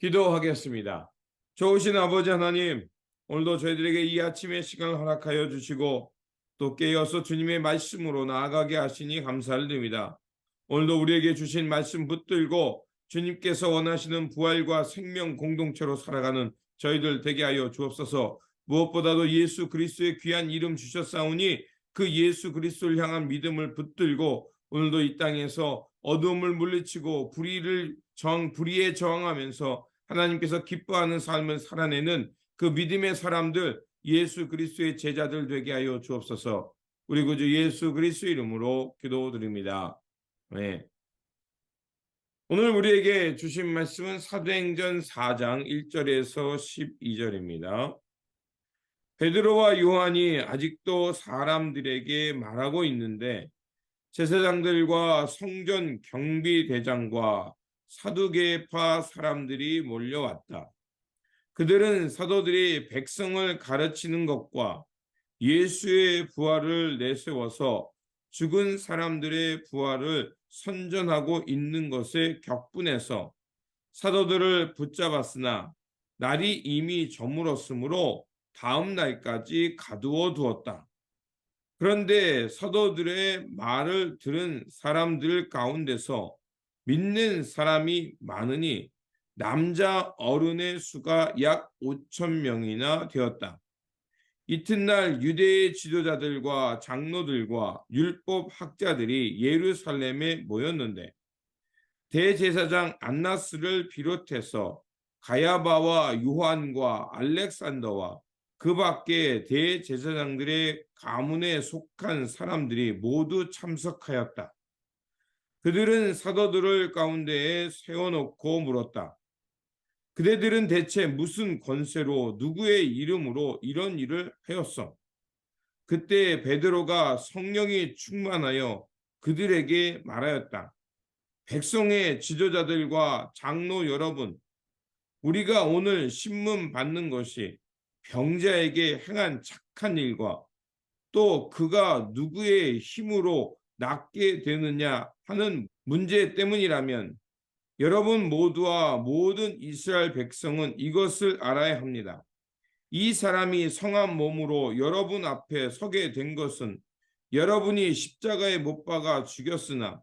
기도하겠습니다. 좋으신 아버지 하나님, 오늘도 저희들에게 이 아침의 시간을 허락하여 주시고 또 깨어서 주님의 말씀으로 나아가게 하시니 감사를 드립니다. 오늘도 우리에게 주신 말씀 붙들고 주님께서 원하시는 부활과 생명 공동체로 살아가는 저희들 되게 하여 주옵소서. 무엇보다도 예수 그리스도의 귀한 이름 주셨사오니 그 예수 그리스도를 향한 믿음을 붙들고 오늘도 이 땅에서 어두움을 물리치고 불의에 저항하면서 하나님께서 기뻐하는 삶을 살아내는 그 믿음의 사람들, 예수 그리스도의 제자들 되게 하여 주옵소서. 우리 구주 예수 그리스도 이름으로 기도드립니다. 네. 오늘 우리에게 주신 말씀은 사도행전 4장 1절에서 12절입니다. 베드로와 요한이 아직도 사람들에게 말하고 있는데 제사장들과 성전 경비대장과 사두개파 사람들이 몰려왔다. 그들은 사도들이 백성을 가르치는 것과 예수의 부활을 내세워서 죽은 사람들의 부활을 선전하고 있는 것에 격분해서 사도들을 붙잡았으나 날이 이미 저물었으므로 다음 날까지 가두어 두었다. 그런데 사도들의 말을 들은 사람들 가운데서 믿는 사람이 많으니 남자 어른의 수가 약 5천 명이나 되었다. 이튿날 유대의 지도자들과 장로들과 율법 학자들이 예루살렘에 모였는데 대제사장 안나스를 비롯해서 가야바와 요한과 알렉산더와 그 밖에 대제사장들의 가문에 속한 사람들이 모두 참석하였다. 그들은 사도들을 가운데에 세워놓고 물었다. 그대들은 대체 무슨 권세로 누구의 이름으로 이런 일을 하였어? 그때 베드로가 성령이 충만하여 그들에게 말하였다. 백성의 지도자들과 장로 여러분, 우리가 오늘 신문 받는 것이 병자에게 행한 착한 일과 또 그가 누구의 힘으로 낫게 되느냐 하는 문제 때문이라면 여러분 모두와 모든 이스라엘 백성은 이것을 알아야 합니다. 이 사람이 성한 몸으로 여러분 앞에 서게 된 것은 여러분이 십자가에 못 박아 죽였으나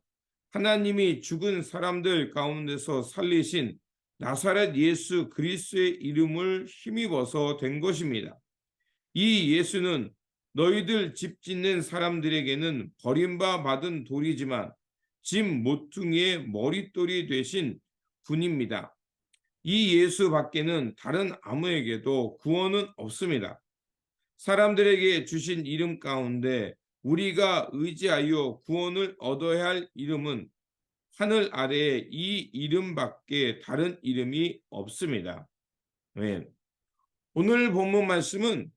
하나님이 죽은 사람들 가운데서 살리신 나사렛 예수 그리스도의 이름을 힘입어서 된 것입니다. 이 예수는 너희들 집 짓는 사람들에게는 버림받은 돌이지만 집 모퉁이의 머릿돌이 되신 분입니다. 이 예수 밖에는 다른 아무에게도 구원은 없습니다. 사람들에게 주신 이름 가운데 우리가 의지하여 구원을 얻어야 할 이름은 하늘 아래에 이 이름밖에 다른 이름이 없습니다. 네. 오늘 본문 말씀은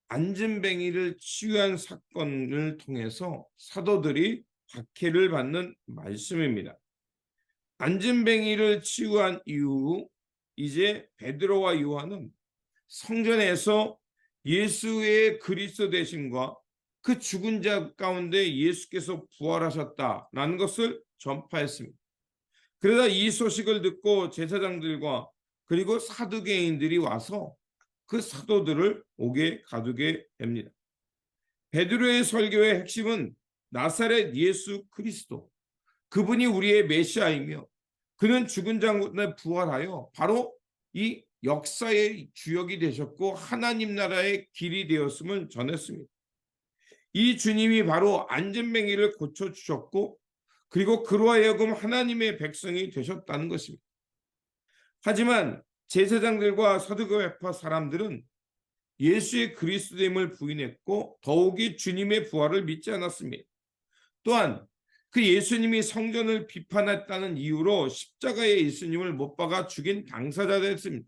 안진뱅이를 치유한 사건을 통해서 사도들이 박해를 받는 말씀입니다. 안진뱅이를 치유한 이후 이제 베드로와 요한은 성전에서 예수의 그리스도 되심과 그 죽은 자 가운데 예수께서 부활하셨다라는 것을 전파했습니다. 그러다 이 소식을 듣고 제사장들과 그리고 사두개인들이 와서 그 사도들을 옥에 가두게 됩니다. 베드로의 설교의 핵심은 나사렛 예수 그리스도, 그분이 우리의 메시아이며 그는 죽은 자 가운데 부활하여 바로 이 역사의 주역이 되셨고 하나님 나라의 길이 되었음을 전했습니다. 이 주님이 바로 안진뱅이를 고쳐주셨고 그리고 그로 하여금 하나님의 백성이 되셨다는 것입니다. 하지만 제사장들과 사두개파 사람들은 예수의 그리스도임을 부인했고 더욱이 주님의 부활을 믿지 않았습니다. 또한 그 예수님이 성전을 비판했다는 이유로 십자가에 예수님을 못 박아 죽인 당사자였습니다.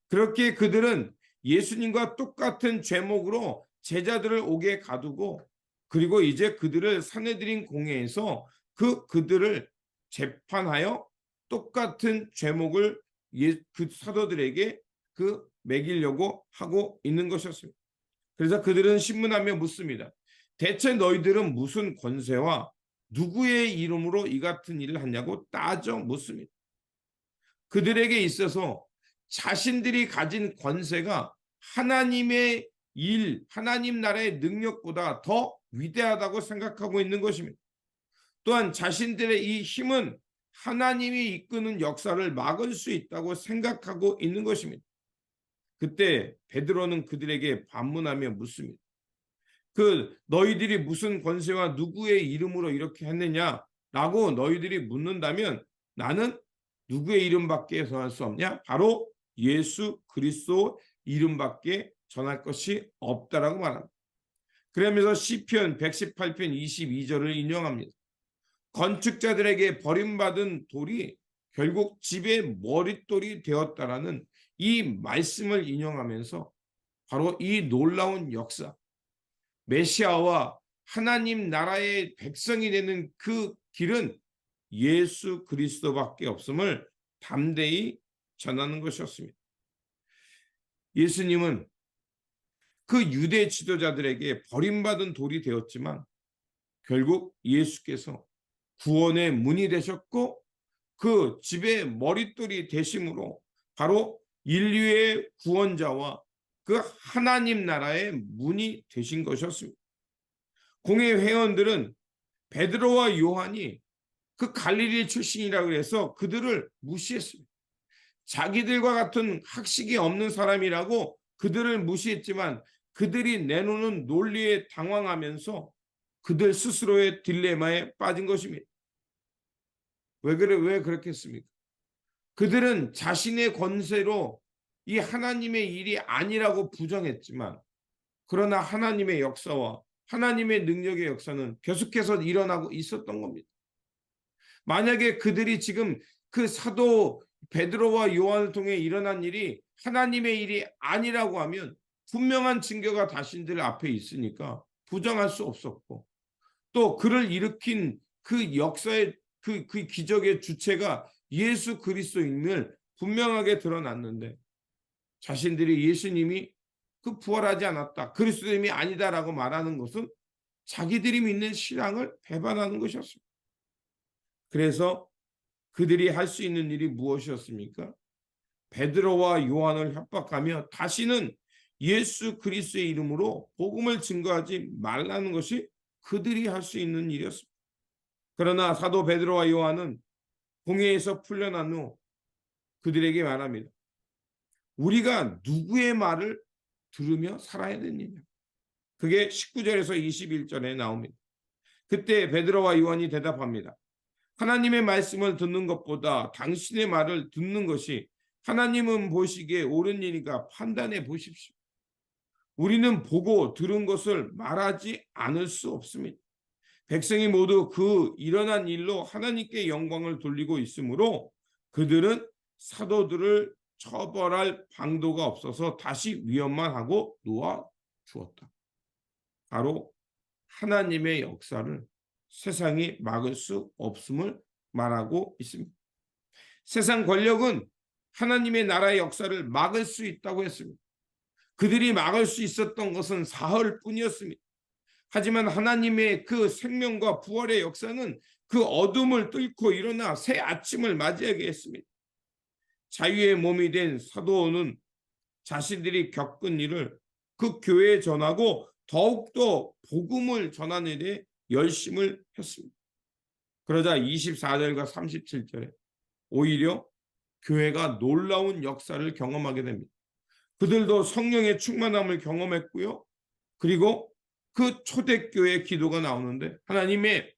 그렇게 그들은 예수님과 똑같은 죄목으로 제자들을 옥에 가두고 그리고 이제 그들을 산헤드린 공회에서 그들을 재판하여 똑같은 죄목을 그 사도들에게 매기려고 하고 있는 것이었습니다. 그래서 그들은 신문하며 묻습니다. 대체 너희들은 무슨 권세와 누구의 이름으로 이 같은 일을 하냐고 따져 묻습니다. 그들에게 있어서 자신들이 가진 권세가 하나님의 일, 하나님 나라의 능력보다 더 위대하다고 생각하고 있는 것입니다. 또한 자신들의 이 힘은 하나님이 이끄는 역사를 막을 수 있다고 생각하고 있는 것입니다. 그때 베드로는 그들에게 반문하며 묻습니다. 너희들이 무슨 권세와 누구의 이름으로 이렇게 했느냐라고 너희들이 묻는다면 나는 누구의 이름밖에 전할 수 없냐? 바로 예수 그리스도 이름밖에 전할 것이 없다라고 말합니다. 그러면서 시편 118편 22절을 인용합니다. 건축자들에게 버림받은 돌이 결국 집의 머릿돌이 되었다라는 이 말씀을 인용하면서 바로 이 놀라운 역사, 메시아와 하나님 나라의 백성이 되는 그 길은 예수 그리스도밖에 없음을 담대히 전하는 것이었습니다. 예수님은 그 유대 지도자들에게 버림받은 돌이 되었지만 결국 예수께서 구원의 문이 되셨고 그 집의 머릿돌이 되심으로 바로 인류의 구원자와 그 하나님 나라의 문이 되신 것이었습니다. 공회 회원들은 베드로와 요한이 그 갈릴리 출신이라고 해서 그들을 무시했습니다. 자기들과 같은 학식이 없는 사람이라고 그들을 무시했지만 그들이 내놓는 논리에 당황하면서 그들 스스로의 딜레마에 빠진 것입니다. 왜 그렇게 했습니까? 그들은 자신의 권세로 이 하나님의 일이 아니라고 부정했지만 그러나 하나님의 역사와 하나님의 능력의 역사는 계속해서 일어나고 있었던 겁니다. 만약에 그들이 지금 그 사도 베드로와 요한을 통해 일어난 일이 하나님의 일이 아니라고 하면 분명한 증거가 자신들 앞에 있으니까 부정할 수 없었고 또 그를 일으킨 그 역사의 그 기적의 주체가 예수 그리스도임을 분명하게 드러났는데 자신들이 예수님이 그 부활하지 않았다, 그리스도님이 아니다라고 말하는 것은 자기들이 믿는 신앙을 배반하는 것이었습니다. 그래서 그들이 할 수 있는 일이 무엇이었습니까? 베드로와 요한을 협박하며 다시는 예수 그리스도의 이름으로 복음을 증거하지 말라는 것이 그들이 할 수 있는 일이었습니다. 그러나 사도 베드로와 요한은 공회에서 풀려난 후 그들에게 말합니다. 우리가 누구의 말을 들으며 살아야 되느냐? 그게 19절에서 21절에 나옵니다. 그때 베드로와 요한이 대답합니다. 하나님의 말씀을 듣는 것보다 당신의 말을 듣는 것이 하나님은 보시기에 옳은 일이니까 판단해 보십시오. 우리는 보고 들은 것을 말하지 않을 수 없습니다. 백성이 모두 그 일어난 일로 하나님께 영광을 돌리고 있으므로 그들은 사도들을 처벌할 방도가 없어서 다시 위협만 하고 놓아 주었다. 바로 하나님의 역사를 세상이 막을 수 없음을 말하고 있습니다. 세상 권력은 하나님의 나라의 역사를 막을 수 있다고 했습니다. 그들이 막을 수 있었던 것은 사흘뿐이었습니다. 하지만 하나님의 그 생명과 부활의 역사는 그 어둠을 뚫고 일어나 새 아침을 맞이하게 했습니다. 자유의 몸이 된 사도는 자신들이 겪은 일을 그 교회에 전하고 더욱더 복음을 전하는 일에 열심을 했습니다. 그러자 24절과 37절에 오히려 교회가 놀라운 역사를 경험하게 됩니다. 그들도 성령의 충만함을 경험했고요. 그리고 그 초대교회 기도가 나오는데 하나님의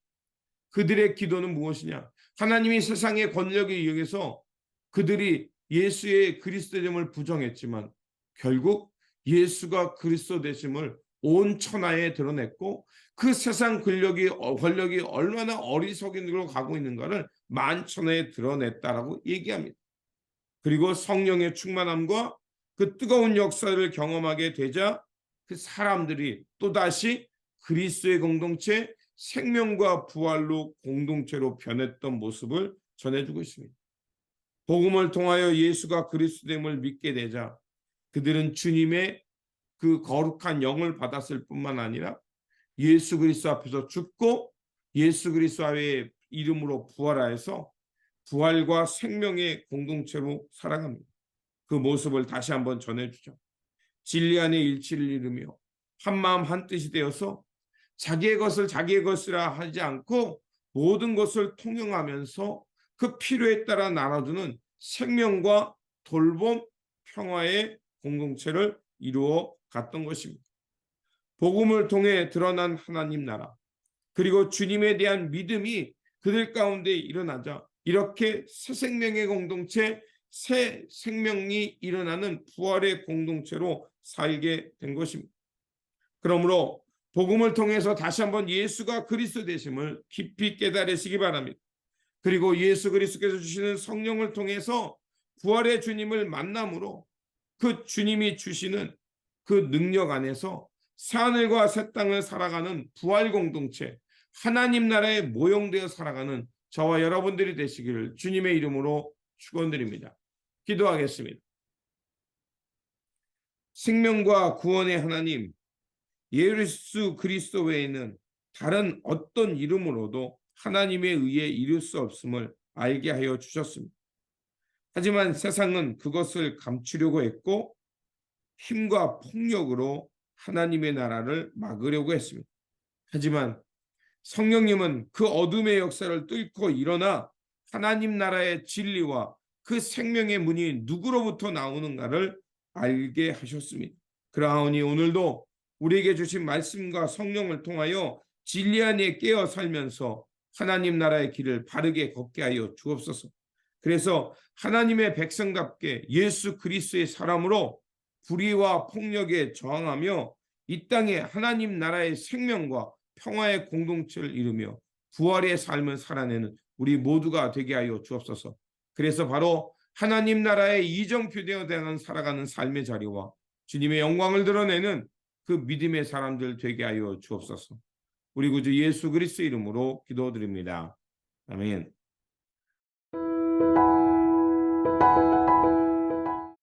그들의 기도는 무엇이냐? 하나님이 세상의 권력에 의해서 그들이 예수의 그리스도됨을 부정했지만 결국 예수가 그리스도 되심을 온 천하에 드러냈고 그 세상 권력이 얼마나 어리석은 길로 가고 있는가를 만천하에 드러냈다라고 얘기합니다. 그리고 성령의 충만함과 그 뜨거운 역사를 경험하게 되자 그 사람들이 또다시 그리스도의 공동체, 생명과 부활로 공동체로 변했던 모습을 전해주고 있습니다. 복음을 통하여 예수가 그리스도됨을 믿게 되자 그들은 주님의 그 거룩한 영을 받았을 뿐만 아니라 예수 그리스도 앞에서 죽고 예수 그리스도의 이름으로 부활하여서 부활과 생명의 공동체로 살아갑니다. 그 모습을 다시 한번 전해주죠. 진리 안에 일치를 이루며 한마음 한뜻이 되어서 자기의 것을 자기의 것이라 하지 않고 모든 것을 통용하면서 그 필요에 따라 나눠주는 생명과 돌봄, 평화의 공동체를 이루어 갔던 것입니다. 복음을 통해 드러난 하나님 나라, 그리고 주님에 대한 믿음이 그들 가운데 일어나자 이렇게 새 생명의 공동체, 새 생명이 일어나는 부활의 공동체로 살게 된 것입니다. 그러므로 복음을 통해서 다시 한번 예수가 그리스도 되심을 깊이 깨달으시기 바랍니다. 그리고 예수 그리스도께서 주시는 성령을 통해서 부활의 주님을 만남으로 그 주님이 주시는 그 능력 안에서 새하늘과 새 땅을 살아가는 부활 공동체, 하나님 나라에 모형되어 살아가는 저와 여러분들이 되시기를 주님의 이름으로 축원드립니다. 기도하겠습니다. 생명과 구원의 하나님, 예수 그리스도 외에는 다른 어떤 이름으로도 하나님에 의해 이룰 수 없음을 알게 하여 주셨습니다. 하지만 세상은 그것을 감추려고 했고 힘과 폭력으로 하나님의 나라를 막으려고 했습니다. 하지만 성령님은 그 어둠의 역사를 뚫고 일어나 하나님 나라의 진리와 그 생명의 문이 누구로부터 나오는가를 알게 하셨습니다. 그러하오니 오늘도 우리에게 주신 말씀과 성령을 통하여 진리 안에 깨어 살면서 하나님 나라의 길을 바르게 걷게 하여 주옵소서. 그래서 하나님의 백성답게 예수 그리스도의 사람으로 불의와 폭력에 저항하며 이 땅에 하나님 나라의 생명과 평화의 공동체를 이루며 부활의 삶을 살아내는 우리 모두가 되게 하여 주옵소서. 그래서 바로 하나님 나라의 이정표되어 살아가는 삶의 자리와 주님의 영광을 드러내는 그 믿음의 사람들 되게 하여 주옵소서. 우리 구주 예수 그리스도 이름으로 기도드립니다. 아멘.